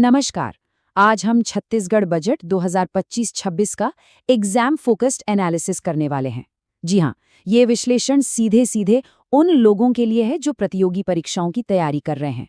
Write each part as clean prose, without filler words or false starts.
नमस्कार। आज हम छत्तीसगढ़ बजट 2025-26 का एग्जाम फोकस्ड एनालिसिस करने वाले हैं। जी हाँ, ये विश्लेषण सीधे सीधे उन लोगों के लिए है जो प्रतियोगी परीक्षाओं की तैयारी कर रहे हैं।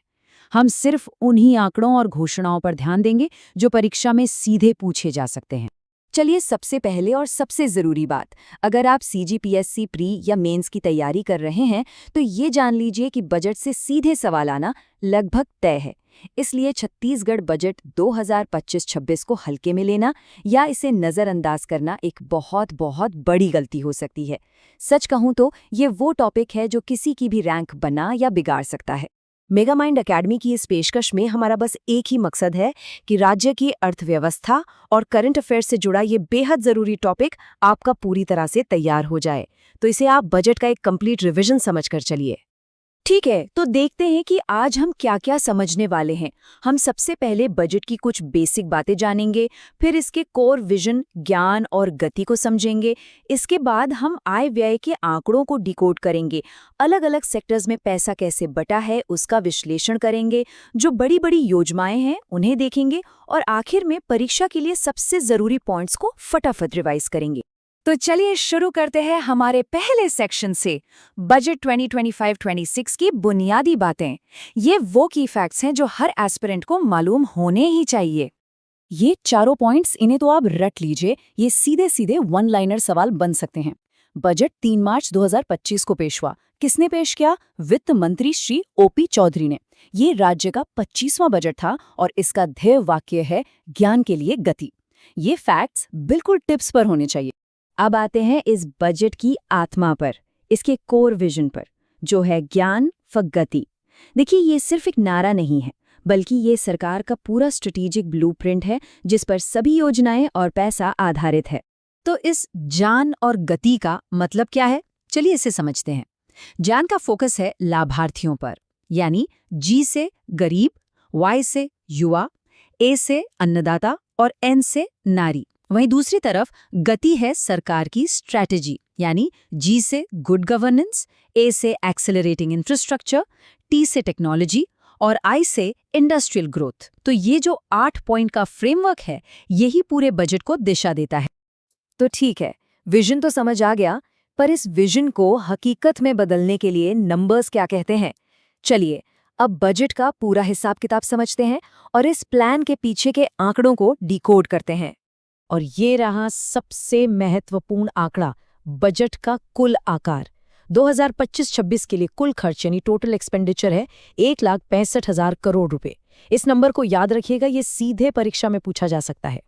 हम सिर्फ उन्हीं आंकड़ों और घोषणाओं पर ध्यान देंगे जो परीक्षा में सीधे पूछे जा सकते हैं। चलिए सबसे पहले और सबसे ज़रूरी बात, अगर आप सीजीपीएससी प्री या मेंस की तैयारी कर रहे हैं तो ये जान लीजिए कि बजट से सीधे सवाल आना लगभग तय है। इसलिए छत्तीसगढ़ बजट 2025-26 को हल्के में लेना या इसे नज़रअंदाज करना एक बहुत बहुत बड़ी गलती हो सकती है। सच कहूँ तो ये वो टॉपिक है जो किसी की भी रैंक बना या बिगाड़ सकता है। मेगामाइंड एकेडमी की इस पेशकश में हमारा बस एक ही मकसद है कि राज्य की अर्थव्यवस्था और करंट अफेयर्स से जुड़ा ये बेहद ज़रूरी टॉपिक आपका पूरी तरह से तैयार हो जाए। तो इसे आप बजट का एक कंप्लीट रिवीजन समझकर चलिए। ठीक है, तो देखते हैं कि आज हम क्या क्या समझने वाले हैं। हम सबसे पहले बजट की कुछ बेसिक बातें जानेंगे, फिर इसके कोर विजन, ज्ञान और गति को समझेंगे। इसके बाद हम आय व्यय के आंकड़ों को डिकोड करेंगे, अलग अलग सेक्टर्स में पैसा कैसे बटा है उसका विश्लेषण करेंगे, जो बड़ी बड़ी योजनाएं हैं उन्हें देखेंगे और आखिर में परीक्षा के लिए सबसे ज़रूरी पॉइंट्स को फटाफट रिवाइज करेंगे। तो चलिए शुरू करते हैं हमारे पहले सेक्शन से, बजट 2025-26 की बुनियादी बातें। ये वो की फैक्ट्स हैं जो हर एस्पिरेंट को मालूम होने ही चाहिए। ये चारों पॉइंट्स, इन्हें तो आप रट लीजिए, ये सीधे सीधे वन लाइनर सवाल बन सकते हैं। बजट 3 मार्च 2025 को पेश हुआ। किसने पेश किया? वित्त मंत्री श्री ओपी चौधरी ने। ये राज्य का 25वां बजट था और इसका ध्येय वाक्य है, ज्ञान के लिए गति। ये फैक्ट्स बिल्कुल टिप्स पर होने चाहिए। अब आते हैं इस बजट की आत्मा पर, इसके कोर विजन पर, जो है ज्ञान फॉर गति। देखिए, ये सिर्फ एक नारा नहीं है, बल्कि ये सरकार का पूरा स्ट्रेटेजिक ब्लूप्रिंट है जिस पर सभी योजनाएं और पैसा आधारित है। तो इस ज्ञान और गति का मतलब क्या है? चलिए इसे समझते हैं। ज्ञान का फोकस है लाभार्थियों पर, यानी जी से गरीब, वाई से युवा, ए से अन्नदाता और एन से नारी। वहीं दूसरी तरफ गति है सरकार की स्ट्रैटेजी, यानी जी से गुड गवर्नेंस, ए से एक्सेलरेटिंग इंफ्रास्ट्रक्चर, टी से टेक्नोलॉजी और आई से इंडस्ट्रियल ग्रोथ। तो ये जो 8 पॉइंट का फ्रेमवर्क है, यही पूरे बजट को दिशा देता है। तो ठीक है, विजन तो समझ आ गया, पर इस विजन को हकीकत में बदलने के लिए नंबर्स क्या कहते हैं। चलिए अब बजट का पूरा हिसाब किताब समझते हैं और इस प्लान के पीछे के आंकड़ों को डिकोड करते हैं। और ये रहा सबसे महत्वपूर्ण आंकड़ा, बजट का कुल आकार। 2025-26 के लिए कुल खर्च यानी टोटल एक्सपेंडिचर है 1,65,000 करोड़ रुपए। इस नंबर को याद रखिएगा, ये सीधे परीक्षा में पूछा जा सकता है।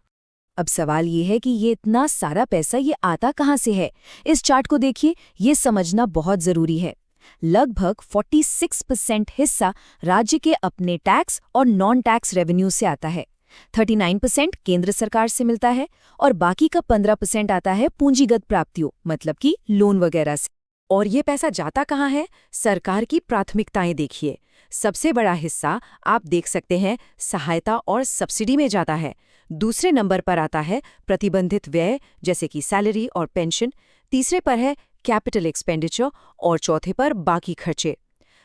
अब सवाल ये है कि ये इतना सारा पैसा ये आता कहाँ से है। इस चार्ट को देखिए, ये समझना बहुत जरूरी है। लगभग 46% हिस्सा राज्य के अपने टैक्स और नॉन टैक्स रेवेन्यू से आता है, 39% केंद्र सरकार से मिलता है और बाकी का 15% आता है पूंजीगत प्राप्तियों, मतलब कि लोन वगैरह से। और ये पैसा जाता कहाँ है? सरकार की प्राथमिकताएं देखिए। सबसे बड़ा हिस्सा आप देख सकते हैं सहायता और सब्सिडी में जाता है। दूसरे नंबर पर आता है प्रतिबंधित व्यय, जैसे कि सैलरी और पेंशन। तीसरे पर है कैपिटल एक्सपेंडिचर और चौथे पर बाकी खर्चे।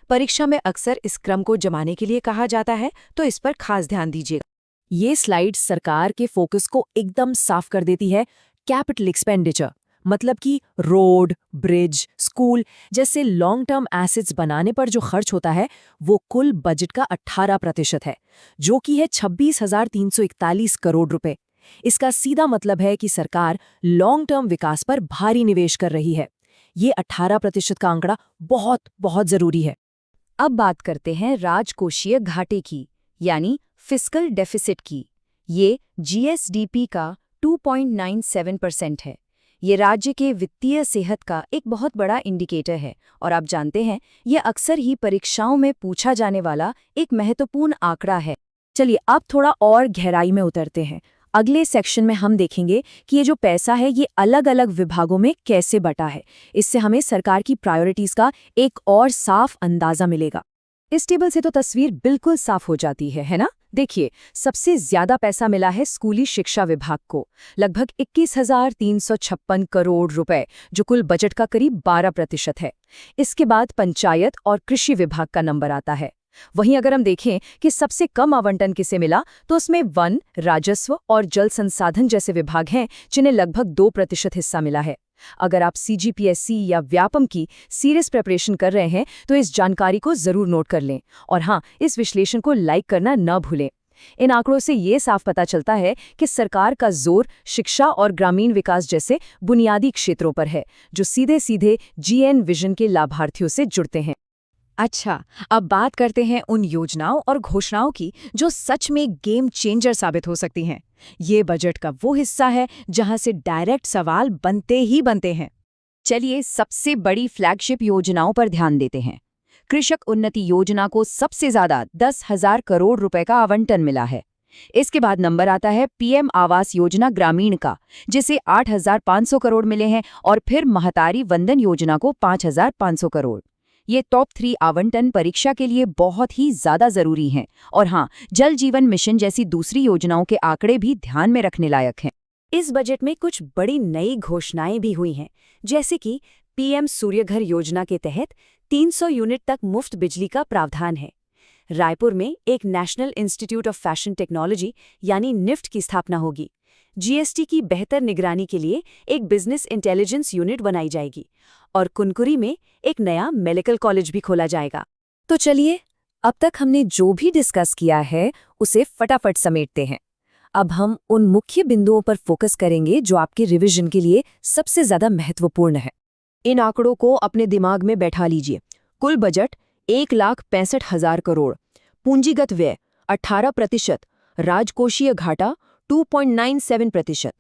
परीक्षा में अक्सर इस क्रम को जमाने के लिए कहा जाता है, तो इस पर खास ध्यान दीजिएगा। ये स्लाइड सरकार के फोकस को एकदम साफ कर देती है। कैपिटल एक्सपेंडिचर मतलब कि रोड, ब्रिज, स्कूल जैसे लॉन्ग टर्म एसेट्स बनाने पर जो खर्च होता है वो कुल बजट का 18% है, जो कि है 26,341 करोड़ रुपए। इसका सीधा मतलब है कि सरकार लॉन्ग टर्म विकास पर भारी निवेश कर रही है। ये 18% का आंकड़ा बहुत बहुत जरूरी है। अब बात करते हैं राजकोषीय घाटे की, यानी फिस्कल डेफिसिट की। ये जीएसडीपी का 2.97% है। ये राज्य के वित्तीय सेहत का एक बहुत बड़ा इंडिकेटर है और आप जानते हैं ये अक्सर ही परीक्षाओं में पूछा जाने वाला एक महत्वपूर्ण आंकड़ा है। चलिए अब थोड़ा और गहराई में उतरते हैं। अगले सेक्शन में हम देखेंगे कि ये जो पैसा है ये अलग अलग विभागों में कैसे बटा है। इससे हमें सरकार की प्रायोरिटीज का एक और साफ अंदाजा मिलेगा। इस टेबल से तो तस्वीर बिल्कुल साफ हो जाती है ना? देखिए, सबसे ज्यादा पैसा मिला है स्कूली शिक्षा विभाग को, लगभग 21,356 करोड़ रुपए, जो कुल बजट का करीब 12% है। इसके बाद पंचायत और कृषि विभाग का नंबर आता है, वहीं अगर हम देखें कि सबसे कम आवंटन किसे मिला, तो उसमें वन, राजस्व और जल संसाधन जैसे विभाग हैं, जिन्हें लगभग 2% हिस्सा मिला है। अगर आप सीजीपीएससी या व्यापम की सीरियस प्रिपरेशन कर रहे हैं, तो इस जानकारी को जरूर नोट कर लें। और हाँ, इस विश्लेषण को लाइक करना न भूलें। इन आंकड़ों से ये साफ पता चलता है कि सरकार का जोर शिक्षा और ग्रामीण विकास जैसे बुनियादी क्षेत्रों पर है, जो सीधे सीधे जीएन विजन के लाभार्थियों से जुड़ते हैं। अच्छा, अब बात करते हैं उन योजनाओं और घोषणाओं की जो सच में गेम चेंजर साबित हो सकती हैं। ये बजट का वो हिस्सा है जहां से डायरेक्ट सवाल बनते ही बनते हैं। चलिए सबसे बड़ी फ्लैगशिप योजनाओं पर ध्यान देते हैं। कृषक उन्नति योजना को सबसे ज्यादा 10,000 करोड़ रुपए का आवंटन मिला है। इसके बाद नंबर आता है पीएम आवास योजना ग्रामीण का, जिसे 8,500 करोड़ मिले हैं, और फिर महतारी वंदन योजना को 5,500 करोड़। ये टॉप 3 आवंटन परीक्षा के लिए बहुत ही ज्यादा जरूरी हैं। और हाँ, जल जीवन मिशन जैसी दूसरी योजनाओं के आंकड़े भी ध्यान में रखने लायक हैं। इस बजट में कुछ बड़ी नई घोषणाएं भी हुई हैं, जैसे कि पीएम सूर्यघर योजना के तहत 300 यूनिट तक मुफ्त बिजली का प्रावधान है। रायपुर में एक national institute of fashion technology यानी निफ्ट की स्थापना होगी। जीएसटी की बेहतर निगरानी के लिए एक बिजनेस इंटेलिजेंस यूनिट बनाई जाएगी। और कुनकुरी में एक नया मेडिकल कॉलेज भी खोला जाएगा। तो चलिए, अब तक हमने जो भी डिस्कस किया है उसे फटाफट समेटते हैं। अब हम उन मुख्य बिंदुओं पर फोकस करेंगे जो आपके रिवीजन के लिए सबसे ज्यादा महत्वपूर्ण है। इन आंकड़ों को अपने दिमाग में बैठा लीजिए। कुल बजट 1,65,000 करोड़, पूंजीगत व्यय 18%, राजकोषीय घाटा 2.97%।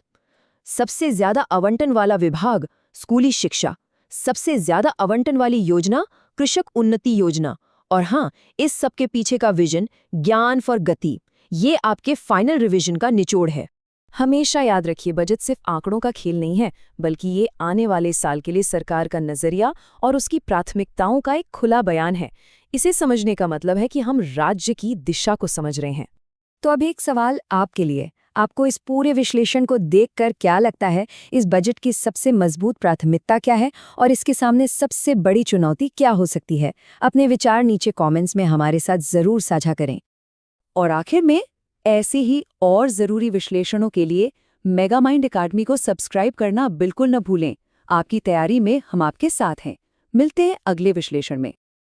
सबसे ज्यादा आवंटन वाला विभाग स्कूली शिक्षा, सबसे ज्यादा आवंटन वाली योजना कृषक उन्नति योजना, और हाँ, इस सब के पीछे का विजन ज्ञान फॉर गति, ये आपके फाइनल रिवीजन का निचोड़ है। हमेशा याद रखिए, बजट सिर्फ आंकड़ों का खेल नहीं है, बल्कि ये आने वाले साल के लिए सरकार का नजरिया और उसकी प्राथमिकताओं का एक खुला बयान है। इसे समझने का मतलब है कि हम राज्य की दिशा को समझ रहे हैं। तो अब एक सवाल आपके लिए, आपको इस पूरे विश्लेषण को देखकर क्या लगता है? इस बजट की सबसे मजबूत प्राथमिकता क्या है और इसके सामने सबसे बड़ी चुनौती क्या हो सकती है? अपने विचार नीचे कमेंट्स में हमारे साथ जरूर साझा करें। और आखिर में, ऐसे ही और जरूरी विश्लेषणों के लिए मेगा माइंड अकादमी को सब्सक्राइब करना बिल्कुल न भूलें। आपकी तैयारी में हम आपके साथ हैं। मिलते हैं अगले विश्लेषण में।